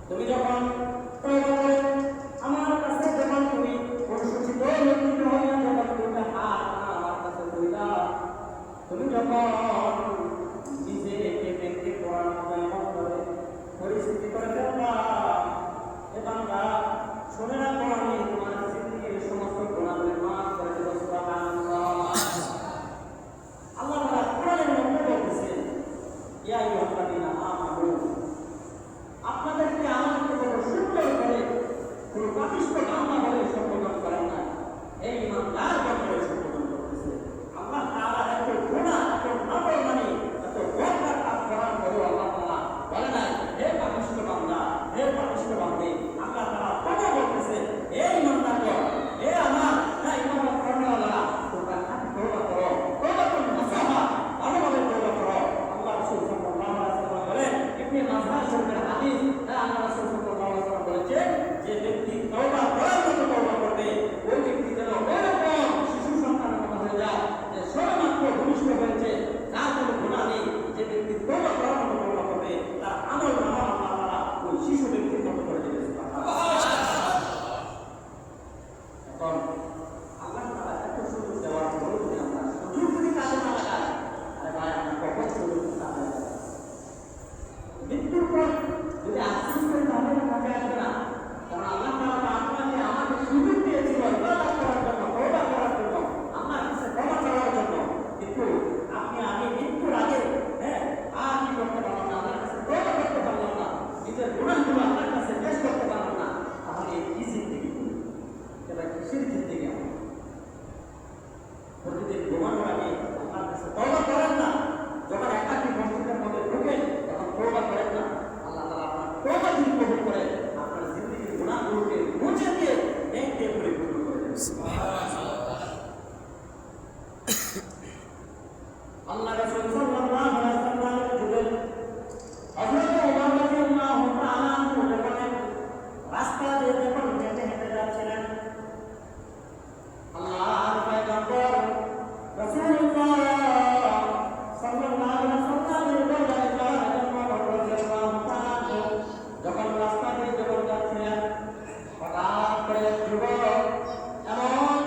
তুমি যখন তওবা করে আমার কাছে যখন তুমি অনুশোচিত লজ্জিত হইয়া যখন তুমি হাত আমার কাছে কইলা, তুমি যখন নিজেকে ব্যক্তি করার মতো এমন করে পরিস্থিতি করে ফেলবা, এ বান্দা শুনে রাখো আমি তোমার জিন্দেগীর সমস্ত গুনাহগুলো মাফ করে দেব। সুবহানাল্লাহ। আল্লাহ তাআলা কোরআনের মধ্যে বলতেছেন, ইয়া আইয়ুহাল্লাযীনা আমানু, আপনাদেরকে আমাকে বড় সুন্দর করে কোন পাপিষ্ঠ বান্দা বলে সম্বোধন করেন না, এই ইমানদার বলে সম্বোধন করতেছে। আল্লাহ তাআলা এত গুনাহ, এত নাফরমানি, এত বরকত কাজ করার পরেও আল্লাহ তাআলা বলে না হে পাপিষ্ঠ বান্দা, হে পাপিষ্ঠ বান্দী। আল্লাহ তাআলা তওবা বলতেছে, হে ইমানদারগণ, হে আমার ইমাম করনেওয়ালারা, তোমরা তওবা করো, তওবা করো নাসাহা, ভালোভাবে তওবা করো। আল্লাহ রাসূল সাল্লাল্লাহু আলাইহি ওয়াসাল্লাম বলেন, ইবনে মাজাহ শরীফের হাদিস, আল্লাহ রাসূল সাল্লাল্লাহু আলাইহি ওয়াসাল্লাম বলেছেন, যে ব্যক্তি তওবা করার মতো তওবা করবে, ওই ব্যক্তি যেন ওইরকম শিশু সন্তানের মতো হয়ে যায় যে সবেমাত্র ভূমিষ্ঠ হয়েছে, তার কোনো গুনাহ নেই। যে ব্যক্তি তওবা করার মতো তওবা করবে, তার আমল নামা আল্লাহ তাআলা ওই শিশু ব্যক্তির মতো করে দেবে। এখন আল্লাহ তাআলা এত সুযোগ দেওয়ার পরেও যদি আমরা সুযোগ যদি কাজে না লাগাই, আরে ভাই আমরা কখন সুযোগ কাজে লাগাই? মৃত্যুর পর যদি আফসোস করি তাহলে কাজে আসবে না। কারণ আল্লাহ তাআলা আপনাকে আমাকে সুযোগ দিয়েছিল ইবাদত করার জন্য, তওবা করার জন্য, আল্লাহর কাছে ক্ষমা চাওয়ার জন্য। কিন্তু আপনি আমি মৃত্যুর আগে আর কি করতে পারলাম না, আল্লাহর কাছে তওবা করতে পারলাম না, নিজের গুনাহগুলো আল্লাহর কাছে পেশ করতে পারলাম না, তাহলে এই কি জিন্দেগি? এটা কিসের জিন্দেগি? প্রতিদিন ঘুমানোর আগে আল্লাহর কাছে তওবা করেন না, যখন একাকী মসজিদের মধ্যে ঢুকেন তখন তওবা করেন না, আল্লাহ তাআলা আপনার তওবা যদি কবুল করে আপনার জিন্দেগির গুনাহগুলোকে মুছে দিয়ে নেক দিয়ে পরিপূর্ণ করে দেবেন। সুবহানাল্লাহ। আল্লাহ রাসূল সাল্লাল্লাহু আলাইহি ওয়াসাল্লামের যুগে হযরত ওমর রাদিয়াল্লাহু তাআলা আনহু যখন রাস্তা দিয়ে যখন হেঁটে হেঁটে যাচ্ছিলেন, আল্লাহর পয়গম্বর রাসূলুল্লাহ সাল্লাল্লাহু আলাইহি ওয়াসাল্লামের দরবারে যাওয়ার জন্য রাদিয়াল্লাহু তাআলা যখন রাস্তা দিয়ে যখন যাচ্ছিলেন, হঠাৎ করে যুবক এমন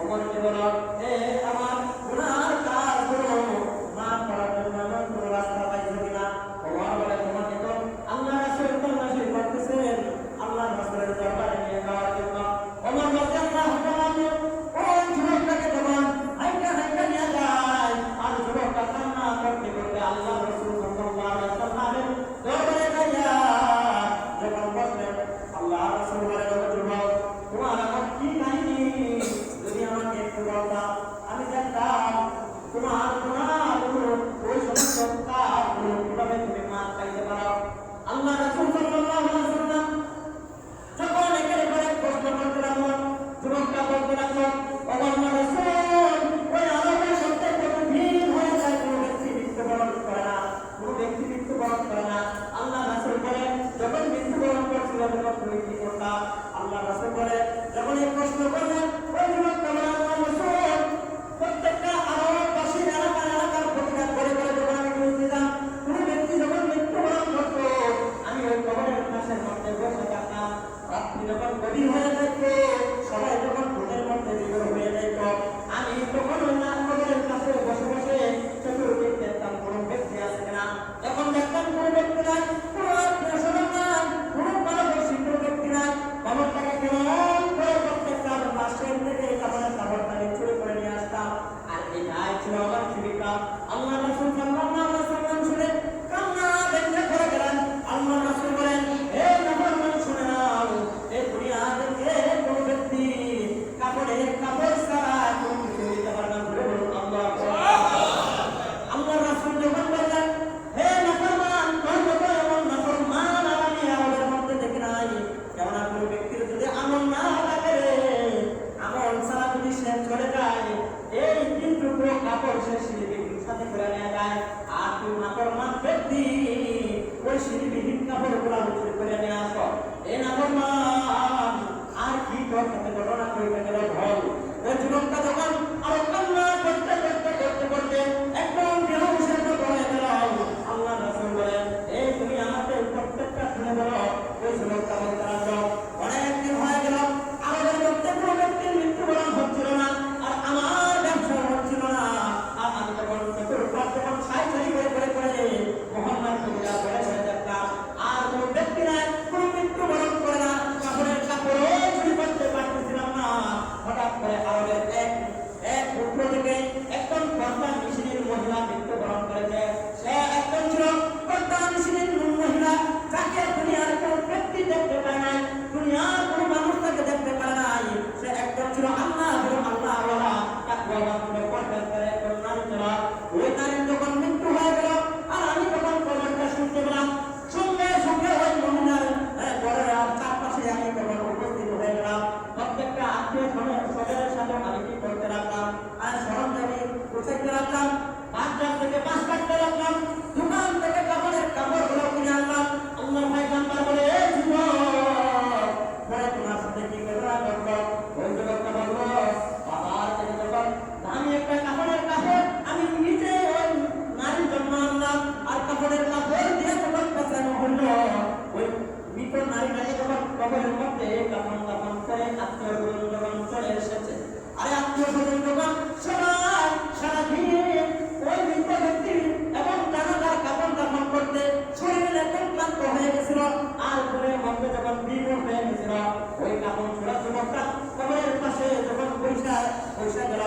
ওমরকে বলো, এ আমার গুনার কাজগুলো মাফ করার জন্য এমন কোনো রাস্তা পাইছো কিনা? ওমর বলে, তোমাকে তো আল্লাহ রাসূল তল্লাশি করতেছেন আল্লাহ রাসূলের দরবারে নিয়ে যাওয়ার জন্য। ওমর রাদিয়াল্লাহু তাআলা ওই যুবকটাকে যখন হাইটা হাইটা নিয়ে যায়, আর যুবকটা কান্না করতে করতে আল্লাহ রাসূল সাল্লাল্লাহু আলাইহি ওয়াসাল্লামের দরবারে যাইয়া যখন বসলেন, আল্লাহ রাসূল বলেন, ও যুবক, তোমার আমার কি কাহিনী? যদি আমাকে একটু বলতা, আমি জানতাম তোমার গুনাহগুলো, ওই সমস্ত কাজগুলো কিভাবে তুমি মাফ চাইতে পারো। আল্লাহ রাসূল সাল্লাল্লাহু আলাইহি ওয়াসাল্লাম যখন একের পর এক প্রশ্ন করতে লাগলো, যুবকটা বলতে লাগলো, ও আল্লাহর রাসূল, ওই আরবের সত্যি কত ভিড় হয়ে যায়, কোনো ব্যক্তি মৃত্যুবরণ করে না, কোনো ব্যক্তি মৃত্যুবরণ করে না। আল্লাহ রাসূল বলেন, যখন মৃত্যুবরণ করছিল তখন তুমি কি করতা? আল্লাহ রাসূল বলেন, যখন এই প্রশ্ন করলেন, ওই যুবকটা বলে, আল্লাহর রাসূল, প্রত্যেকটা আরববাসী এলাকার প্রতিকার করে করে যখন আমি নিউজ দিতাম, কোনো ব্যক্তি যখন মৃত্যুবরণ করতো, আমি ওই কবরের পাশের মধ্যে বসে থাকতাম। রাত্রি যখন গভীর হয়ে যেত, সবাই যখন ঘুমের মধ্যে বিভোর হয়ে যেত, আমি তখন ওই কবরের পাশে বসে বসে চতুর্দিক দেখতাম কোনো ব্যক্তি আছে কিনা। যখন দেখতাম কোনো ব্যক্তি নাই, কোনো আত্মীয়-স্বজন নাই, কোনো পারদর্শী কোনো ব্যক্তি নাই, কবরটাকে কেমন করে প্রত্যেকটা পাশের থেকে কবরের কবরটাকে চুরি করে নিয়ে আসতাম। আর এটাই ছিল আমার জীবিকা। আল্লাহ রাসূল সাল্লাল্লাহু আলাইহি ওয়াসাল্লাম শুনে কান্না বেঁধে পড়ে গেলেন। আল্লাহ রাসূল বলেন, হে নাফরমান, শুনে নাও, এই দুনিয়া থেকে কোনো ব্যক্তি কাপড়ের কাপড় ছাড়া কোনো কিছু দিতে পারে না। বলে বলুন আল্লাহু আকবার। আল্লাহ রাসূল যখন বললেন, হে নাফরমান, তোর মতো এমন নাফরমান আমি আমাদের মধ্যে দেখি নাই। কেননা কোনো ব্যক্তির যদি আমল না থাকে, আমল ছাড়া যদি সে চলে যায়, এই কিন্তু পুরো কাপড় সে সিঁড়িবিহীন সাথে করে নিয়ে যায়। আর তুই নাফরমান ব্যক্তি, ওই সিঁড়িবিহীন কাপড়গুলো চুরি করে নিয়ে আসো। এই নাফরমান আর কি তোর সাথে ঘটনা করতে গেল ভয়। ওই যুবকটা যখন আরো কান্না করতে করতে করতে করতে একদম বেহুশের মতো হয়ে গেল, আল্লাহ রাসূল বলেন, এই তুমি আমাদের প্রত্যেকটা শুনে বলো। ওই যুবকটা বলতে লাগলো, অনেকদিন হয়ে গেল আমাদের মধ্যে কোনো ব্যক্তির মৃত্যুবরণ হচ্ছিল না, আর আমার ব্যবসা হচ্ছিল না। আর আমি যখন চতুর্পাশ যখন সাইসারি করে করে করে মোহাম্মদ কবিরা বলে বলে দেখলাম, আর কোনো ব্যক্তি নাই, কোনো মৃত্যুবরণ করে না, কাপড়ের কাপড়ও চুরি করতে পারতেছিলাম না। হঠাৎ করে আরবের এক পুত্র থেকে একজন কর্তা মিশনের মহিলা মৃত্যুবরণ করেছে। সে একজন ছিল কর্তা মিশনের মহিলা, যাকে দুনিয়ার কোনো ব্যক্তি দেখতে পায় নাই, দুনিয়ার কোনো মানুষ তাকে দেখতে পায় নাই। সে একজন ছিল আল্লাহওয়ালা, তাকওয়াবান করে পর্দার করে একজন নারী ছিল। ওই নারীর যখন মৃত্যু হয়ে গেল, আর আমি যখন খবরটা শুনতে পেলাম, সঙ্গে সঙ্গে ওই মহিলার ঘরের চারপাশে আমি তখন উপস্থিত হয়ে গেলাম। প্রত্যেকটা আত্মীয় স্বজনের সাথে আমি কি করতে লাগলাম, আর সরঞ্জামি গুছাইতে লাগলাম, বাজার থেকে মাছ কাটতে লাগলাম, দোকান থেকে কাপড়ের কাপড়গুলো কিনে আনলাম। আল্লাহ ভাই নাম্বার বলে, এই যুবক, পরে তোমার সাথে কি ঘটনা ঘটলো? ওই যুবকটা বললো, বাবার থেকে যখন দামি একটা কাপড়ের কাপড় আমি নিজে ওই নারীর জন্য আনলাম, আর কাপড়ের কাপড় দিয়ে যখন পেছানো হলো, ওই মৃত নারীটাকে যখন কবরের মধ্যে কাপড় কাপড় করে আত্মীয়-স্বজন যখন চলে এসেছে, আরে আত্মীয়-স্বজন যখন সবাই সারাদিন ওই মৃত ব্যক্তির এবং জানাজার কাপড় দাফন করতে শরীরে একদম ক্লান্ত হয়ে গেছিল, আর ঘরের মধ্যে যখন বিমূঢ় হয়ে গেছিল, ওই কাপড় ছোড়া যুবকটা কবরের পাশে যখন পয়সা গেল,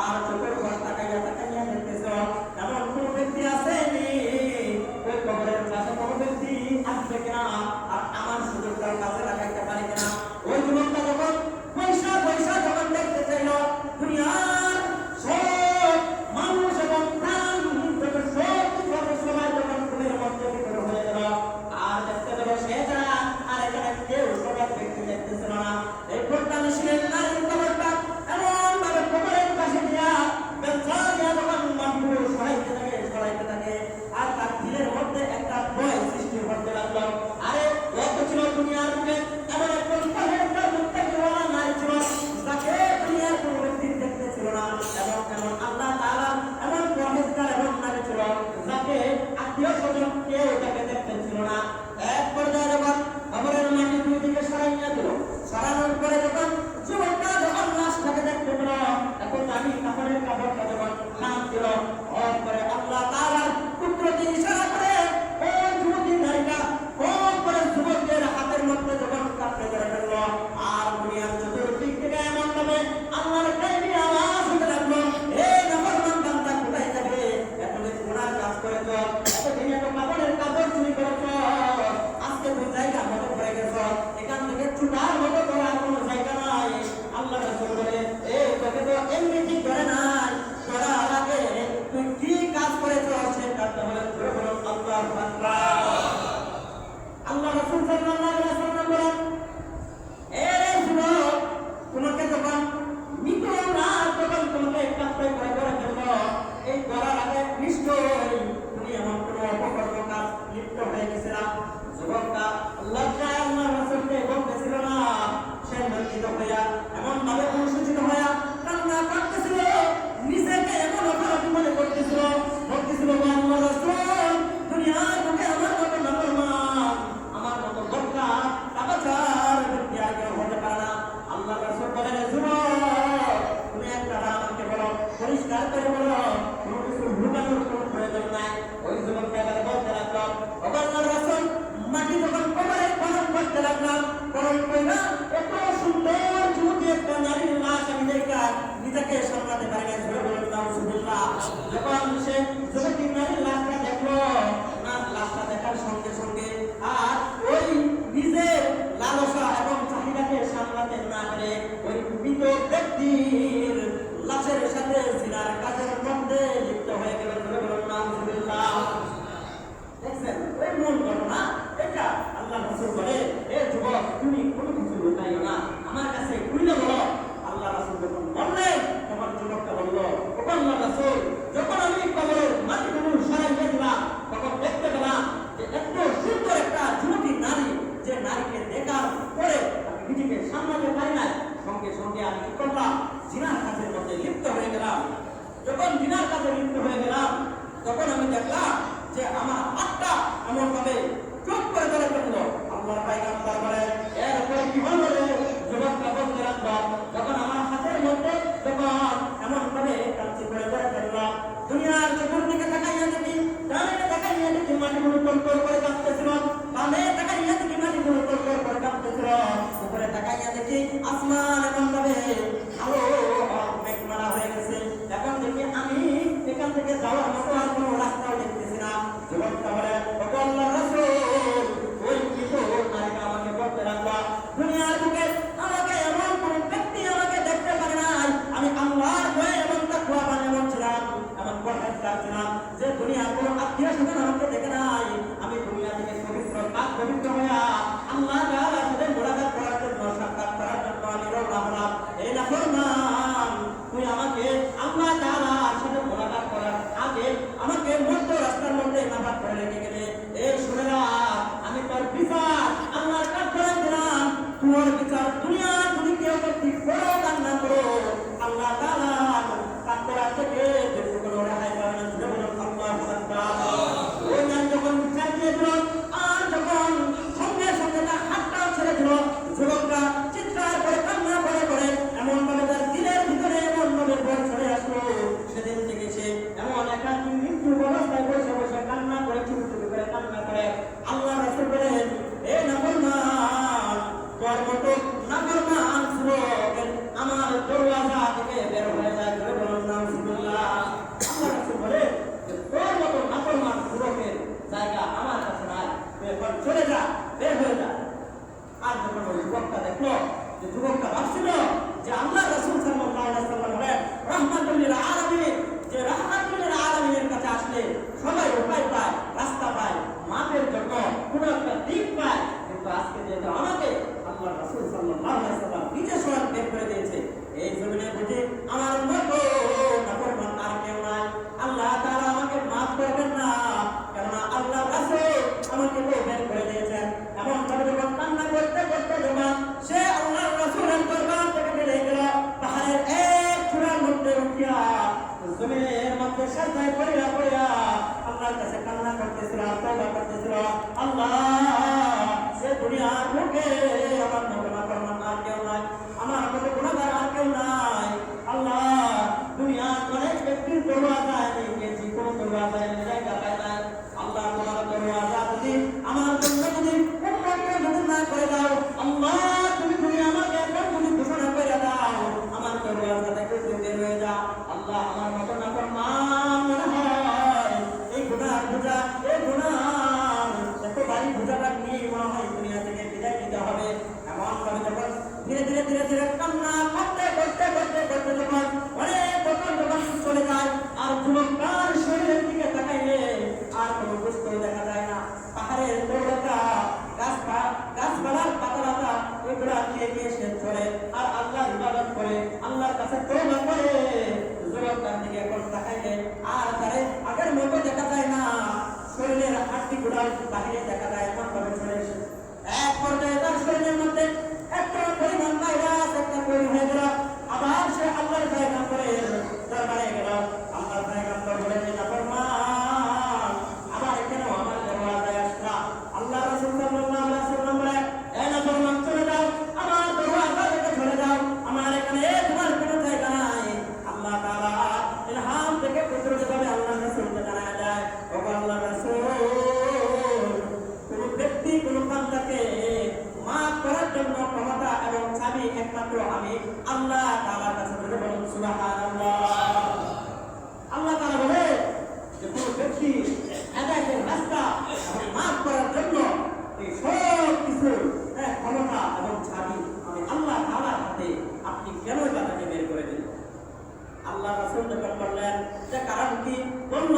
আর চোখের ঘর তাকাইয়া তাকাইয়া দেখতেছিল, এমন কোনো ব্যক্তি আসেনি, ওই কবরের পাশে কোনো ব্যক্তি আসবে কিনা, আর আমার সুযোগটার কাছে লাগাইতে পারে কিনা। ওই যুবকটা যখন পয়সা যখন দেখতে চাইল, দুনিয়ার সব মানুষ এবং প্রাণ যখন সবাই যখন ঘুমের মধ্যে ভিতরে হয়ে গেল, আর দেখতে পেল সে ছাড়া আর এখানে কেউ সবার ব্যক্তি দেখতেছিল না। এই প্রত্যাশীলের নারীর কবরটা এমন ভাবে কবরের নিশ্চয়ই তুমি এমন কোনো অপকর্ম কাজ লিপ্ত হয়ে গেছিলা। যুবকটা লজ্জায় আল্লাহর রাসূলকে বলতেছিল না, সে লজ্জিত হইয়া এমন ভাবে অনুশোচিত হইয়া কান্না করতেছিল, নিজেকে এমন অপরাধী মনে করতেছিল, বলতেছিল আল্লাহর রাসূল দুনিয়ার বুকে আমার মতো নাফরমান, আমার মতো বক্তা কাবাচার ব্যক্তি আর কেউ হতে পারে না। আল্লাহর রাসূল বলেন, যুবক তুমি একটা আমাকে বলো, পরিষ্কার করে বলো, কোনো কিছু লুকানোর কোনো প্রয়োজন নাই। ওই যুবকটা এবার বলতে লাগলো, ও আল্লাহর রাসূল মাটি যখন কবরে খনন করতে লাগলাম, খনন কইরা এত সুন্দর যুবতী একটা নারীর লাশ আমি দেখা নিজেকে সামলাতে পারি না। নাউজুবিল্লাহ। যখন সে যুবতী নারীর লাশটা দেখলো, না লাশটা দেখার সঙ্গে সঙ্গে আর ওই নিজের লালসা এবং চাহিদাকে সামলাতে না পেরে ওই মৃত ব্যক্তির লাশের সাথে জিনার কাজের মধ্যে লিপ্ত হয়ে গেল। নাউজুবিল্লাহ। দেখছেন ওই মূল ঘটনা এটা। আল্লাহ রাসূল বলে, এ যুবক তুমি কোনো কিছু লুকাইও না, আমার কাছে খুলে বলো। আল্লাহ রাসূল যখন বললেন তখন যুবকটা বলল, ও আল্লাহ রাসূল যখন আমি কবরের মাটিগুলো সরাইয়ে দিলাম তখন দেখতে পেলাম যে এত সুন্দর একটা যুবতী নারী, যে নারীকে দেখার পরে আমি নিজেকে সামলাতে পারি না, সঙ্গে সঙ্গে আমি কি করলাম, জিনার কাজের মধ্যে লিপ্ত হয়ে গেলাম। যখন জিনার কাজে লিপ্ত হয়ে গেলাম তখন আমি দেখলাম যে আমার হাতটা এমন ভাবে চোখ করে ধরে ফেললো। আল্লাহর পয়গম্বর বলেন, এরপর কি হলো রে? যুবকটা বলতে লাগলো, যখন আমার হাতের মধ্যে যখন এমন ভাবে কাঁচি করে ধরে ফেললো, দুনিয়ার চতুর্দিকে তাকাইয়া দেখি, ডানে তাকাইয়া দেখি মাটিগুলো টলটল করে কাঁপতেছিল, বামে তাকাইয়া দেখি মাটিগুলো টলটল করে কাঁপতেছিল, উপরে তাকাইয়া দেখি আসমান এমন ভাবে আলো মেঘ মারা হয়ে গেছে। এখন দেখি আমি এখান থেকে যাওয়ার মতো আর কোনো রাস্তাও দেখতেছি না। যুবকটা বলে, ও আল্লাহর রাসূল ওই মৃত নারীটা আমাকে বলতে লাগলো, দুনিয়ার বুকে আমাকে এমন কোন ব্যক্তি আমাকে দেখতে পারে নাই, আমি আল্লাহর ভয়ে এমন তাকওয়া বানিয়ে ছিলাম, এমন পরহেজগার ছিলাম যে দুনিয়ার কোনো আত্মীয় স্বজন আমাকে দেখে নাই। আমি দুনিয়া থেকে পবিত্র পাক পবিত্র হইয়া আল্লাহ তাআলার সাথে মুলাকাত করার জন্য, সাক্ষাৎ করার জন্য আমি রওনা হলাম। এই নাফরমান তুই আমাকে আল্লাহ তাআলার সাথে মুলাকাত করার আগে আমাকে মধ্য রাস্তার মধ্যে নাফাক করে রেখে গেলে, এই শুনে না আমি তোর বিচার আল্লাহর কাছে করে দিলাম। তোর বিচার দুনিয়া যদি কেউ করতে করো আর না করো, আল্লাহ তাআলার কাছ থেকে যদি কোনো রেহাই পাবে না। আল্লাহু আকবার। ওই নারী যখন বিচার দিয়ে দিল আর যখন সঙ্গে সঙ্গে তার হাতটাও ছেড়ে দিল, যুবকটা চিৎকার করে কান্না করে করে এমন ভাবে তার দিলের ভিতরে এমন ভাবে ভয় চলে আসলো। সেদিন থেকে সে এমন একটা মৃত্যু অবস্থায় বসে বসে কান্না করে, চুপ চুপ করে কান্না করে। আল্লাহ রাসূল বলেন, এ নাফরমান, তোর মতো নাফরমান যুবক আমার দরওয়াজা থেকে বের হয়ে যায়। বলুন নাউজুবিল্লাহ। আল্লাহ রাসূল বলেন, তোর মতো নাফরমান যুবকের জায়গা আমার কাছে নাই, তুই এখন চলে যা, বের হয়ে যা। আর যখন ওই যুবকটা দেখলো, যে যুবকটা ভাবছিল যে আল্লাহ রাসূল সাল্লাল্লাহু আলাইহি ওয়াসাল্লাম বলেন, রাহমাতুল লিল আলামিন, যে রাহমাতুল লিল আলামিনের কাছে আসলে সবাই উপায় পায়, রাস্তা পায়, মাপের জন্য কোনো একটা দিক পায়। কিন্তু আজকে যেহেতু আমাকে আল্লাহ রাসূল সাল্লাল্লাহু আলাইহি ওয়াসাল্লাম নিজে স্বয়ং বের করে দিয়েছে, এই জমিনে বুঝি আমার মতো নাফরমান আর কেউ নাই। আল্লাহ তাআলা আমাকে মাফ করবেন না, কেননা আল্লাহ রাসূল আমাকে বের করে দিয়েছেন। এমন ভাবে যখন কান্না করতে করতে যখন সে আল্লাহর রাসূলের দরবার থেকে বেরিয়ে গেল, পাহাড়ের এক চূড়ার মধ্যে উঠিয়া জমিনের মধ্যে সাজদায় পড়িয়া পড়িয়া আল্লাহর কাছে কান্না করতেছিল, তওবা করতেছিল, আল্লাহ সে দুনিয়ার বুকে আমার মতো নাফরমান আর কেউ নাই, আমার মতো গুনাহগার আর কেউ নাই। আল্লাহ দুনিয়ার অনেক ব্যক্তির দরওয়াজায় গিয়েছি, কোনো দরওয়াজায় জায়গা পাই নাই। আল্লাহ তোমার দরওয়াজা যদি আমার জন্য যদি যদি না করে দাও, আল্লাহ তুমি তুমি আমাকে এখন যদি ঘোষণা করে দাও, আমার দরওয়াজা থেকে বের হয়ে যাও। আল্লাহ আমার মতো নাফরমান মনে হয় এই গুনাহ বোঝা, এই গুনাহ এত ভারী বোঝাটা নিয়ে মনে হয় দুনিয়া থেকে বিদায় নিতে হবে। এমন ভাবে যখন ধীরে ধীরে ধীরে ধীরে কান্না করতে করতে করতে করতে যখন অনেক বছর যখন চলে যায়, আর যুবকটার শরীরের দিকে তাকাইলে আর কোনো বস্তু দেখা যায় না। পাহাড়ের তরুণতা, গাছপালার পাতালতা এগুলা খেয়ে খেয়ে সে চলে আর আল্লাহর ইবাদত করে, আল্লাহর কাছে তওবা করে। যুবকটার দিকে বাহিরে দেখা যায় এমন ভাবে চলে এসে এক পর্যায়ে তার শরীরের মধ্যে একটা পরিমাণ ভাইরাস একটা তৈরি হয়ে গেল। আবার সে আল্লাহর পয়গম্বরের দরবারে গেল। আল্লাহর পয়গম্বর বলেন, নাফরমান, আবার কেন আমার দরওয়াজায় আসলা? আল্লাহ রাসূল সাল্লাল্লাহু আলাইহি ওয়াসাল্লাম বলেন, এই নাফরমান, চলে যাও, আমার দরওয়াজা থেকে চলে যাও, আমার এখানে তোমার কোনো জায়গা নাই। আল্লাহ তাআলা ইলহাম থেকে কুদরতভাবে আল্লাহর রাসূলকে জানায়া যায়, ও আল্লাহর রাসূল, কোন ব্যক্তি কোন বান্দাকে মাফ করার জন্য ক্ষমতা এবং চাবি একমাত্র আমি আল্লাহ তাআলার কাছে বলে বলুন সুবহানাল্লাহ। আল্লাহ তাআলা বলে যে কোন ব্যক্তি হেদায়েতের রাস্তা এবং মাফ করার জন্য এই সব কিছু ক্ষমতা এবং চাবি আমি আল্লাহ তাআলার হাতে, আপনি কেন তাকে বের করে দিলেন? আল্লাহ রাসূল যখন বললেন যে কারণ কি, বলল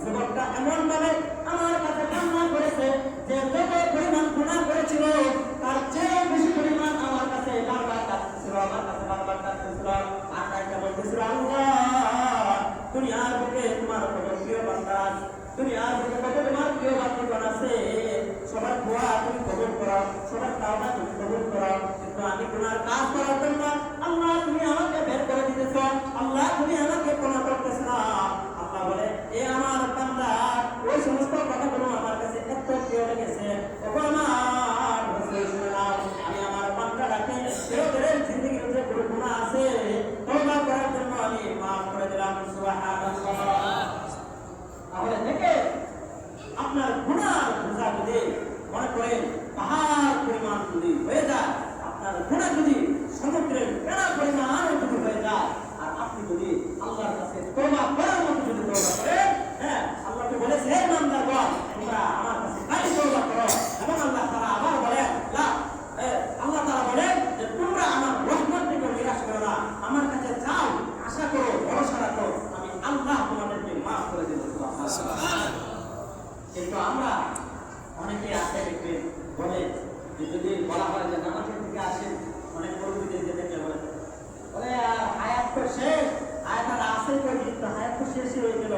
যুবকটা এমন ভাবে আমার কাছে কান্না করেছে যে যত পরিমাণ গুনাহ করেছিল তার চেয়ে বেশি পরিমাণ আমার কাছে বারবার কাঁদতেছিল, আমার কাছে বারবার কাঁদতেছিল। আর তাকে বলতেছিল, আল্লাহ, দুনিয়ার বুকে তোমার কত প্রিয় বান্দা, দুনিয়ার বুকে কত তোমার প্রিয় বান্দা আছে, সবার দোয়া তুমি কবুল করো, সবার তাওবা তুমি কবুল করো, কিন্তু আমি গুনার কাজ করার জন্য আল্লাহ তুমি আমাকে বের করে দিতেছ, আল্লাহ তুমি আমাকে ক্ষমা করতেছ না। আল্লাহ বলে, এ আমার বান্দা, ওই সমস্ত কথাগুলো আমার কাছে এত প্রিয় লেগেছে, ওগো আমার রাসূল, শুনে নাও, আমি আমার বান্দাটাকে চিরতরের জিন্দেগির যে কোনো গুনাহ আছে তওবা করার জন্য আমি মাফ করে দিলাম। সুবহানাল্লাহ। তাহলে দেখে আপনার গুনার বোঝা যদি মনে করেন পাহাড় পরিমাণ যদি হয়ে যায়, আপনার গুনাহ যদি সমুদ্রের বেড়া পরিমাণ যদি হয়ে যায়, আর আপনি যদি আল্লাহর কাছে তওবা করার মতো যদি তওবা করেন, আল্লাহকে বলেছে, হে বান্দাগণ, তোমরা আমার কাছে খালি তওবা করো, এবং আল্লাহ তাআলা আবার বলেন, আল্লাহ তাআলা বলেন যে তোমরা আমার রহমত থেকে নিরাশ করো না, আমার কাছে চাও, আশা করো, ভরসা রাখো, আমি আল্লাহ তোমাদেরকে মাফ করে দেব। সুবহানাল্লাহ। কিন্তু আমরা অনেকে আছে দেখবেন বলে যে যদি বলা হয় যে নামাজের থেকে আসেন, অনেক কর্মীদের যেতে বলে হায়াত তো শেষ, হায়াত আর আসে কই, কিন্তু হায়াত তো শেষই হয়ে গেল,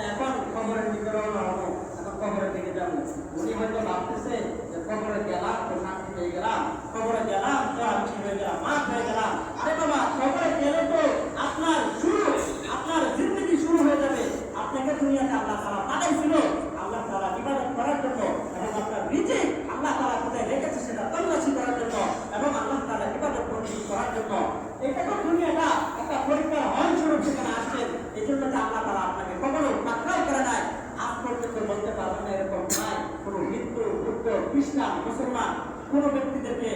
এখন কবরের দিকে রওনা হবো, এখন কবরের দিকে যাবো। উনি হয়তো ভাবতেছে যে কবরে গেলাম তো শান্তি পেয়ে গেলাম, কবরে গেলাম তো আমি ঠিক হয়ে গেলাম, মাফ হয়ে গেলাম। আরে বাবা, কবরে গেলে তো আপনার শুরু, আপনার জিন্দগি শুরু হয়ে যাবে। আপনাকে দুনিয়াতে আল্লাহ তাআলা পাঠাইছিল আল্লাহ তাআলা ইবাদত করার জন্য, এবং আপনার রিজিক আল্লাহ তাআলা কোথায় রেখেছে সেটা তল্লাশি করার জন্য, এবং আল্লাহ তাআলা ইবাদত করার জন্য। এটা তো দুনিয়াটা একটা পরীক্ষার হল স্বরূপ সেখানে আসছেন, এই জন্য আল্লাহ তাআলা আপনাকে কখনো পাকড়াও করে নাই। আজ পর্যন্ত বলতে পারবেন না এরকম নাই কোনো হিন্দু, বৌদ্ধ, খ্রিস্টান, মুসলমান কোন ব্যক্তিদেরকে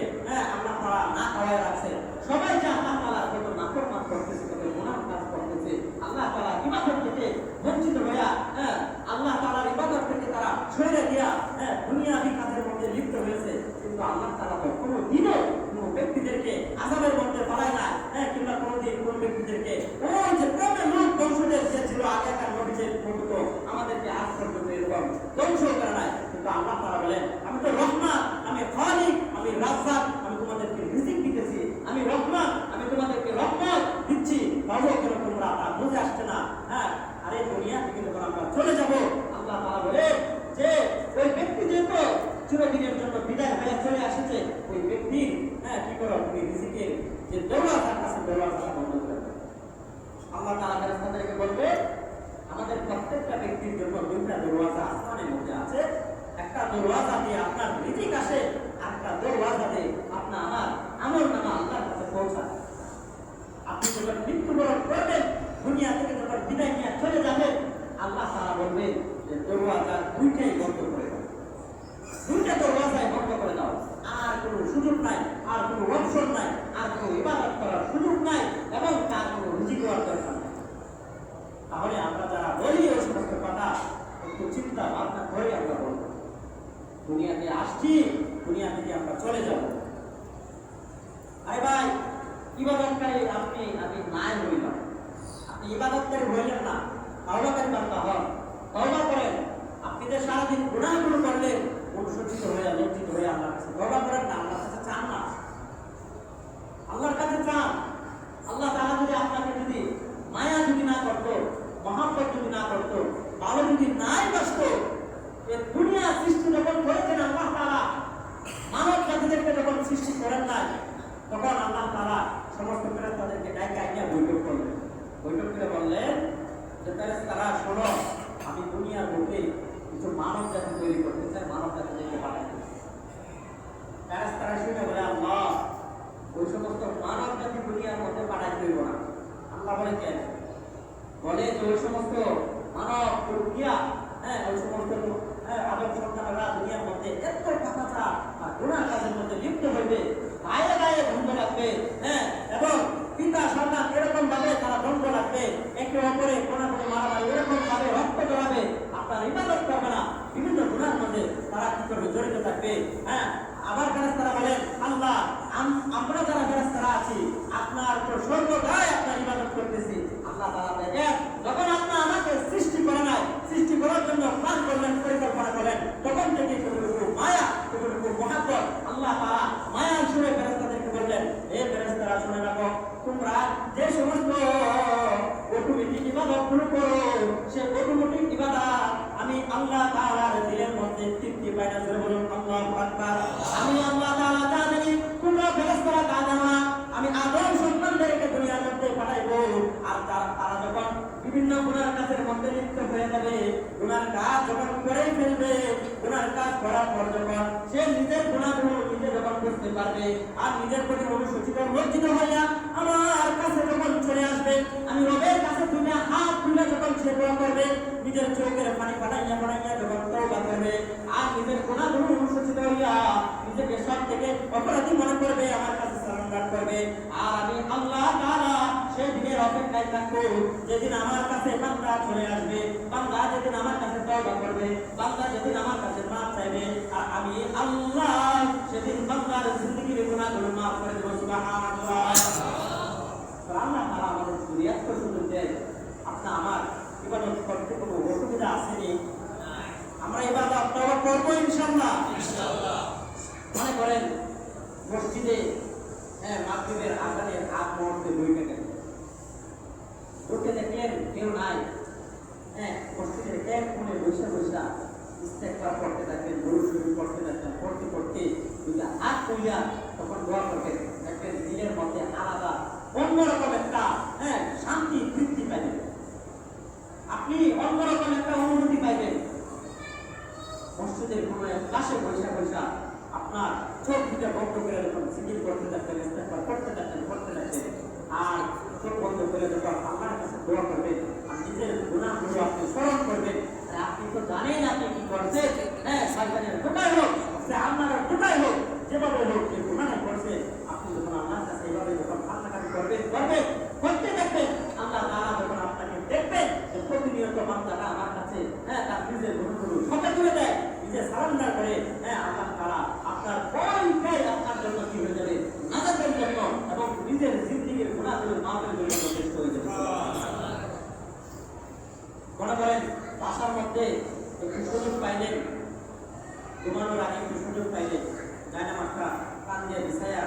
আল্লাহ তাআলা না খাওয়ায় রাখছে। সবাই যে আল্লাহ তাআলার কত নাফরমান করতেছে, কত গুনাহ কাজ করতেছে, আল্লাহ তাআলার ইবাদত থেকে বঞ্চিত হইয়া, আল্লাহ তাআলার ইবাদত থেকে তারা সরে গিয়া দুনিয়াবি কাজের মধ্যে লিপ্ত হয়েছে। কিন্তু আল্লাহ তাআলা তো কোনো দিনও কোনো ব্যক্তিদেরকে আযাবের মধ্যে ফেলায় না, কিংবা কোনোদিন কোন ব্যক্তিদেরকে ওই যে কমে লোক বংশধর যে ছিল আগেকার নবীদের মতো আমাদেরকে আজ পর্যন্ত এরকম ধ্বংস করে নাই। কিন্তু আল্লাহ তাআলা বলেন, আমি তো রহমান, আমি খালিক, আমি রাজ্জাক, আমি তোমাদেরকে রিজিক দিতেছি, আমি রহমান, আমি তোমাদেরকে রহমত দিচ্ছি। বাবু কেন তোমরা তা বুঝে আসছে না? আরে দুনিয়া থেকে যখন আমরা চলে যাব, আল্লাহ তাআলা বলে যে ওই ব্যক্তি যেহেতু চিরদিনের জন্য বিদায় হয়ে চলে আসছে, ওই ব্যক্তি কি করো, তুমি রিজিকের যে দরওয়াজার কাছে দরওয়াজা বন্ধ করে দাও। আল্লাহ তাআলা ফেরেশতাদেরকে বলবে, আমাদের প্রত্যেকটা ব্যক্তির জন্য দুইটা দরওয়াজা আসমানের মধ্যে আছে, একটা দরওয়াজা দিয়ে আপনার রিজিক আসে, আর একটা দরওয়াজা দিয়ে আপনার আমার আমলনামা আল্লাহর কাছে পৌঁছায়। আপনি যখন মৃত্যুবরণ করবেন, দুনিয়া থেকে যখন বিদায় নিয়ে চলে যাবেন, আল্লাহ তাআলা বলবে যে দরওয়াজা দুইটাই বন্ধ করে দাও, দুইটা দরওয়াজাই বন্ধ করে দাও, আর কোনো সুযোগ নাই, আর কোনো অপশন নাই, আর কোনো ইবাদত করার সুযোগ নাই, এবং তার কোনো রিজিক হওয়ার দরকার নাই। তাহলে আমরা যারা বলি ওই সমস্ত কথা, একটু চিন্তা ভাবনা করে আমরা বলবো, দুনিয়াতে আসছি, দুনিয়া থেকে আমরা চলে যাব। আরে ভাই, ইবাদতকারী আপনি নাই হইলাম, আপনি ইবাদতকারী হইলেন না, তাওবাকারী বান্দা হন, তাওবা করেন। আপনি যে সারাদিন গুনাহগুলো করলেন, অনুশোচিত হয়ে লজ্জিত হয়ে আল্লাহর কাছে তওবা করেন না, আল্লাহর কাছে চান না, আল্লাহর কাছে চান। আল্লাহ তাআলা যদি আপনাকে যদি মায়া যদি না করতো, মহব্বত যদি না করতো, ভালো যদি নাই বাসতো, বৈঠক করে বললেন যে ফেরেশতারা শোনো, আমি দুনিয়ার বুকে কিছু মানব জাতি তৈরি করতে চাই, মানব জাতি থেকে পাঠাতে। ফেরেশতারা শুনে বলে আল্লাহ, ওই সমস্ত মানব জাতি দুনিয়ার মধ্যে পাঠাই হইব না। আল্লাহ বলে কেন? বলে যে ওই সমস্ত মানব প্রক্রিয়া, ওই সমস্ত আদম সন্তানরা দুনিয়ার মধ্যে এত পাপাচা আর গুনাহ কাজের মধ্যে লিপ্ত হইবে, গায়ে গায়ে দ্বন্দ্ব লাগবে, এবং পিতা সন্তান এরকম ভাবে তারা দ্বন্দ্ব লাগবে, একে অপরে কোনো মারামারি এরকম ভাবে রক্ত জড়াবে, আপনার ইবাদত করবে না, বিভিন্ন গুনার মধ্যে তারা কি করবে? জড়িত থাকবে। আবার ফেরেশতারা বলেন আল্লাহ, আমরা যারা ফেরেশতারা আছি আপনার তো সর্বদাই আপনার ইবাদত করতেছি। আল্লাহ তাআলা দেখেন, যখন আপনি আমাকে সৃষ্টি করে নাই, সৃষ্টি করার জন্য প্ল্যান করলেন, পরিকল্পনা করলেন, তখন থেকে কতটুকু মায়া, কতটুকু মহাব্বত আল্লাহ তাআলা মায়া সুরে ফেরেশতাদেরকে বললেন, হে ফেরেশতারা শুনে রাখো, তোমরা যে সমস্ত অটোমেটিক ইবাদত গুলো করো, সে অটোমেটিক ইবাদত আমি আল্লাহ তাআলার দিলের মধ্যে তৃপ্তি পাই না। জোরে বলুন আল্লাহু আকবার। আমি আল্লাহ তাআলা জানি তোমরা ফেরেশতারা তা জানো না। আমি আদম সন্তানদেরকে দুনিয়ার মধ্যে পাঠাইবো, আর তারা যখন বিভিন্ন গুনার কাজের মধ্যে লিপ্ত হয়ে যাবে, গুনার কাজ যখন করেই ফেলবে, গুনার কাজ করার পর যখন সে নিজের গুনাহগুলো নিজে যখন বুঝতে পারবে আর নিজের প্রতি অনুশোচিত লজ্জিত হইয়া আমার কাছে যখন চলে আসবে, আমি রবের কাছে দুনিয়া হাত তুলে যখন সে দোয়া করবে, নিজের চোখের পানি ফাটাইয়া ফাটাইয়া যখন তওবা করবে আর নিজের গুনাহগুলো অনুশোচিত হইয়া নিজেকে সব থেকে অপরাধী মনে করবে, আমার কাছে সারেন্ডার করবে, আর আমি আল্লাহ তাআলা সেদিনের অপেক্ষায় থাকবো যেদিন আমার কাছে বান্দা চলে আসবে, বান্দা যেদিন আমার কাছে তওবা করবে, বান্দা যেদিন আমার কাছে মাফ চাইবে, আর আমি আল্লাহ সেদিন বান্দার জিন্দেগির গুনাহগুলো মাফ করে দেব। সুবহানাল্লাহ। আল্লাহ তাআলা আমাদের দুনিয়াত পর্যন্ত দেয়, আপনি আমার ইবাদত করতে কোনো অসুবিধা আসেনি? আমরা ইবাদত তওবা করব ইনশাআল্লাহ। মনে করেন মসজিদে মাগরিবের আযানের আগ মুহূর্তে বইটা গেল, ঢুকে দেখলেন কেউ নাই, মসজিদের এক কোণে বসে বসে ইস্তেগফার করতে থাকবেন, দরুদ শরীফ পড়তে থাকবেন, পড়তে পড়তে দুইটা হাত তুলিয়া তখন দোয়া করবেন, দেখবেন দিলের মধ্যে আলাদা অন্যরকম একটা শান্তি তৃপ্তি পাইবেন, আপনি অন্যরকম একটা অনুভূতি পাইবেন। মসজিদের কোনো এক পাশে বসে বসে আপনার চোখ দুটো বন্ধ করে যখন জিকির করতে থাকবেন, ইস্তেগফার করতে থাকবেন, আর চোখ বন্ধ করে যখন আল্লাহর কাছে দোয়া করবেন আর নিজের গুনাহগুলো আপনি স্মরণ করবেন, আপনি তো জানেন আপনি কি করছেন, শয়তানের টোকাই হোক, আপনার টোকাই হোক, যেভাবে হোক যে গুনাহ করছে, আপনি যখন আল্লাহর কাছে এইভাবে যখন কান্নাকাটি করতে থাকবেন, আল্লাহ তাআলা যখন আপনাকে দেখবেন যে প্রতিনিয়ত বান্দাটা আমার কাছে তার নিজের গুনাহগুলো সঁপে তুলে দেয়, নিজে সারেন্ডার করে, আল্লাহ তাআলা আপনার পরকাই আপনার জন্য কি হয়ে যাবে? নাজাতের জন্য এবং নিজের জিন্দেগির গুনাহগুলো মাফের জন্য যথেষ্ট হয়ে যাবে। মনে করেন বাসার মধ্যে একটু সুযোগ পাইলেন, ঘুমানোর আগে একটু সুযোগ পাইলেন, জায়নামাজটা কান দিয়ে বিছায়া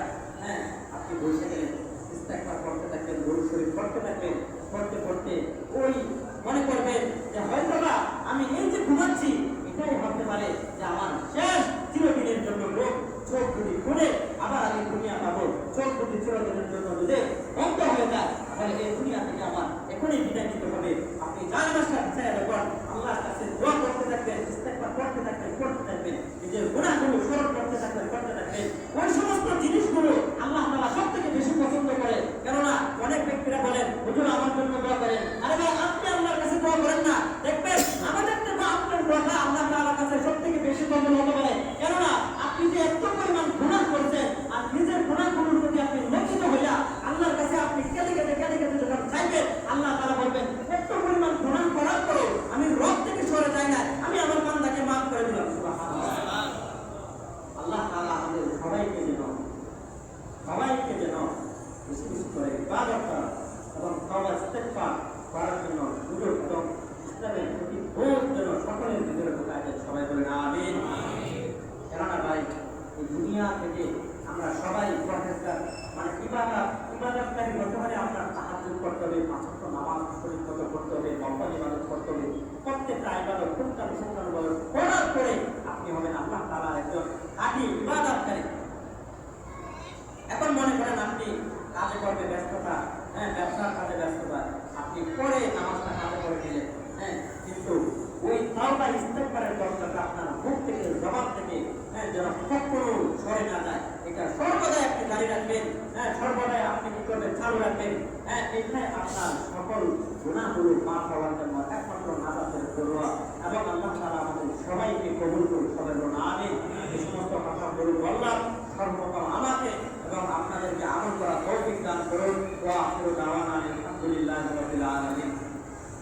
আপনি বসে গেলেন, ইস্তেগফার করতে থাকবেন, দরুদ শরীফ পড়তে থাকবেন, পড়তে পড়তে ওই মনে করবেন যে হয়তোবা আমি এই যে ঘুমাচ্ছি এটাই ভাবতে পারে যে আমার শেষ চিরদিনের জন্য লোক, চোখ যদি খুলে আবার আমি দুনিয়া পাবো, চোখ যদি চিরদিনের জন্য যদি বন্ধ হয়ে যায় তাহলে এই দুনিয়া থেকে আমার এখনই বিদায় নিতে হবে। আপনি জায়নামাজটা বিছায়া রাখবেন, আল্লাহর কাছে দোয়া করতে থাকবেন, ইস্তেগফার করতে থাকবেন, নিজের গুনাহগুলো স্মরণ করতে থাকবেন। ওই সমস্ত জিনিসগুলো আল্লাহ তাআলা সবথেকে বেশি পছন্দ করে। কেননা অনেক ব্যক্তিরা বলেন হুজুর আমার জন্য দোয়া করেন, আরে ভাই আপনি আল্লাহর কাছে দোয়া করেন না, দেখবেন আমাদের থেকে আপনার দোয়াটা আল্লাহ তাআলার কাছে সবথেকে বেশি কবুল হতে পারে। কেননা আপনি যে এত পরিমাণ গুনাহ করছেন আর নিজের গুনাহগুলোর প্রতি আপনি লজ্জিত হইয়া আল্লাহর কাছে আপনি কেঁদে যখন চাইবেন, আল্লাহ তাআলা বলবেন এত পরিমাণ গুনাহ করার পরেও আমি রব থেকে সরে যাই না, আমি আমার বান্দাকে মাফ করে দিলাম। সুবহানাল্লাহ। আল্লাহ তাআলা আমাদের সবাইকে যেন বেশি বেশি করে ইবাদত করা এবং তওবা ইস্তেগফার করার জন্য সুযোগ এবং ইসলামের প্রতি বোধ যেন সকলের ভিতরে ঢোকায় দেয়। সবাই বলেন আমিন। কেননা ভাই এই দুনিয়া থেকে আমরা সবাই পরহেজগার, মানে ইবাদতকারী হতে হলে আপনার তাহাজ্জুদ করতে হবে, ৫ ওয়াক্ত নামাজ শরীয়ত করতে হবে, নফল ইবাদত করতে হবে, প্রত্যেকটা ইবাদত কোনটা বিশেষণ করার পরে আপনি হবেন আল্লাহ তাআলার একজন খাঁটি ইবাদতকারী। এখন মনে করেন আপনি কাজে কর্মে ব্যস্ততা, ব্যবসার কাজে ব্যস্ততা, আপনি এইখানে আপনার সকল গুনাহগুলো মাফ হওয়ার জন্য একমাত্র নাজাতের দোয়া এবং আল্লাহ তাআলা আমাদের সবাইকে কবুল করুন, সবাই বলুন আমিন। এই সমস্ত কথা বলে বললাম, সর্বপ্রথম